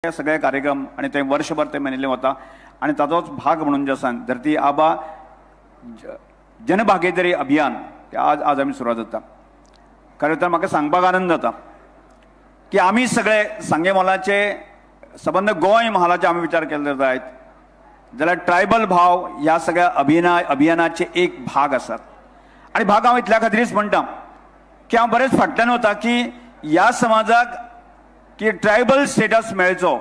सगळे कार्यक्रम आणि ते वर्षभर ते मनयले वता आणि ताजोच भाग म्हणून जे आसा धरती आबा जनभागीदारी अभियान आज आमी सुरवात जाता. खरें तर म्हाका सांगपाक आनंद जाता की आमी सगळे सांगे मोलाचे सबंद गोंय महालाचे आमी विचार केले जायत जाल्यार ट्रायबल भाव ह्या सगळ्या अभियानाचे एक भाग आसात. आणि भाग हांव इतल्या खातीरच म्हणटा की हांव बरेच फाटल्यान वता की ह्या समाजाक की ट्रायबल स्टेटस मेळचो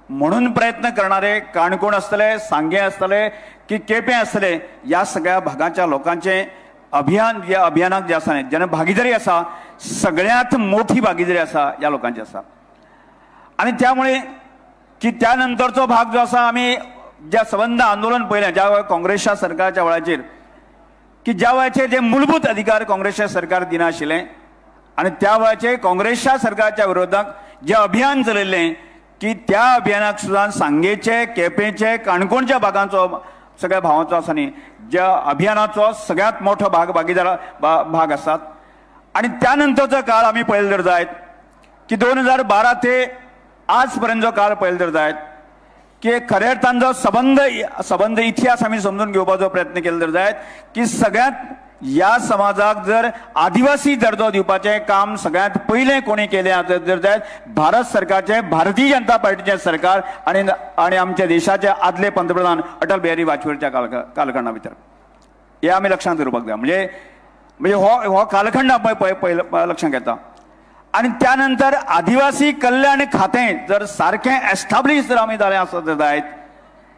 म्हणून प्रयत्न करणारे काणकोण आसतले, सांगे आसतले की केपें आसतले, ह्या सगळ्या भागाच्या लोकांचे अभियान या अभियानाक जे आसा जन भागीदारी आसा सगळ्यात मोठी भागीदारी आसा ह्या लोकांची आसा. आणि त्यामुळे की त्यानंतरचो भाग जो आसा आमी ज्या संबंध आंदोलन पयलें ज्या वेळार काँग्रेसच्या सरकाराच्या वेळाचेर की ज्या वेळाचेर जे मूलभूत अधिकार काँग्रेसचे सरकार दिनाशिल्लें आणि त्या वेळाचेर काँग्रेसच्या सरकारच्या विरोधात जे अभियान चलयल्लें की त्या अभियानाक सुद्दां सांगेचे, केपेंचे, काणकोणच्या भागांचो सगळ्या भावांचो आसा न्ही ज्या अभियानाचो सगळ्यात मोठो भाग आसात. आणि त्यानंतरचो काळ आमी पळयलो जर जायत की 2012 ते आज पर्यंतचो काळ पळयलो जर जायत की खऱ्या अर्थान जो सबंद इतिहास आमी समजून घेवपाचो प्रयत्न केलो जर जायत की सगळ्यात ह्या समाजाक जर आदिवासी दर्जो दिवपाचें काम सगळ्यात पयलें कोणी केलें जर जायत भारत सरकारचे भारतीय जनता पार्टीचे सरकार आणि आमच्या देशाचे आदले पंतप्रधान अटल बिहारी वाजपेयीच्या कालखंडा भितर हे आमी लक्षांत दवरपाक जाय. म्हणजे हो कालखंड आपण लक्षांत घेता. आणि त्यानंतर आदिवासी कल्याण खातें जर सारकें एस्टाब्लीश जर आमी जालें आसत जायत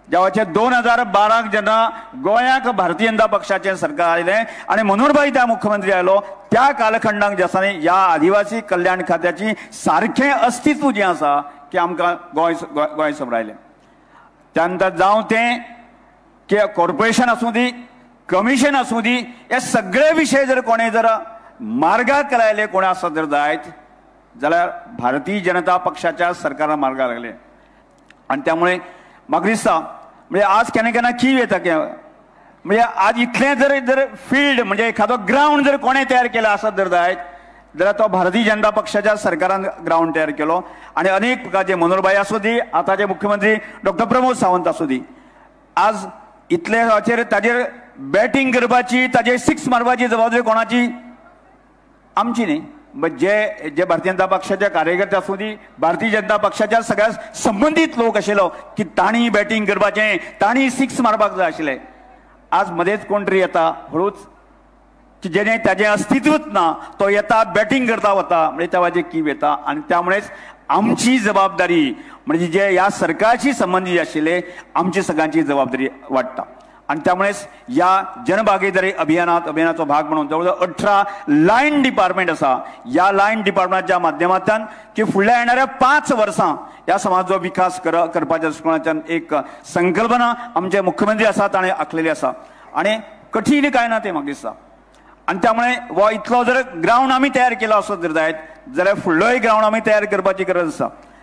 जेव्हाचे 2012 जेन्ना गोंयाक भारतीय जनता पक्षाचे सरकार आयलें आणि मनोहरभाई त्या मुख्यमंत्री आयलो त्या कालखंडाक जे आसा न्ही ह्या आदिवासी कल्याण खात्याची सारखें अस्तित्व जें आसा की आमकां गोंय संभळायलें. त्यानंतर जावं तें की कॉर्पोरेशन आसूं दी, कमिशन आसूं दी, हे सगळे विशय जर कोणें जर मार्गाक लायले कोणी आसत जर जायत जाल्यार भारतीय जनता पक्षाच्या सरकारान मार्गाक लागले. आणि त्यामुळे म्हाका दिसता म्हणजे आज केन्ना कीव येता की म्हणजे आज इतलें जर फील्ड म्हणजे एखादो ग्राउंड जर कोणें तयार केला आसत जर जायत जाल्यार तो भारतीय जनता पक्षाच्या सरकारान ग्राउंड तयार केलो. आणि अनेक प्रकारचे मनोहरभाई आसूं दी, आतांचे मुख्यमंत्री डॉक्टर प्रमोद सावंत आसूं दी, आज इतले ताजेर बॅटिंग करपाची ताजेर सिक्स मारपाची जबाबदारी कोणाची? आमची न्ही. जे भारतीय जनता पक्षाचे कार्यकर्ते आसूं दी, भारतीय जनता पक्षाच्या सगळ्या संबंधित लोक आशिल्लो की तांणी बॅटिंग करपाचें, तांणी सिक्स मारपाक जाय आशिल्लें. आज मध्येच कोण तरी येता हळूच की जेणे ताजें अस्तित्वच ना तो येता बॅटिंग करता वता म्हणजे त्या कीव येता. आणि त्यामुळेच आमची जबाबदारी म्हणजे जे ह्या सरकारशी संबंधित आशिल्ले आमची सगळ्यांची जबाबदारी वाडटा. आणि त्यामुळेच या जनभागीदारी अभियानाचो भाग म्हणून जवळजवळ 18 लायन डिपार्टमेंट आसा. या लायन डिपार्टमेंटाच्या माध्यमांतल्यान की फुडल्या येणाऱ्या 5 वर्सां ह्या समाजाचो विकास करपाच्या दृश्टिकोनाच्यान एक संकल्पना आमचे मुख्यमंत्री आसा ताणें आखलेली आसा. आणि कठीण काय ना ते म्हाका दिसता. आणि त्यामुळे हो इतलो जर ग्राउंड आमी तयार केलो आसत जर जायत जाल्यार फुडलोय ग्राउंड आमी तयार करपाची गरज आसा.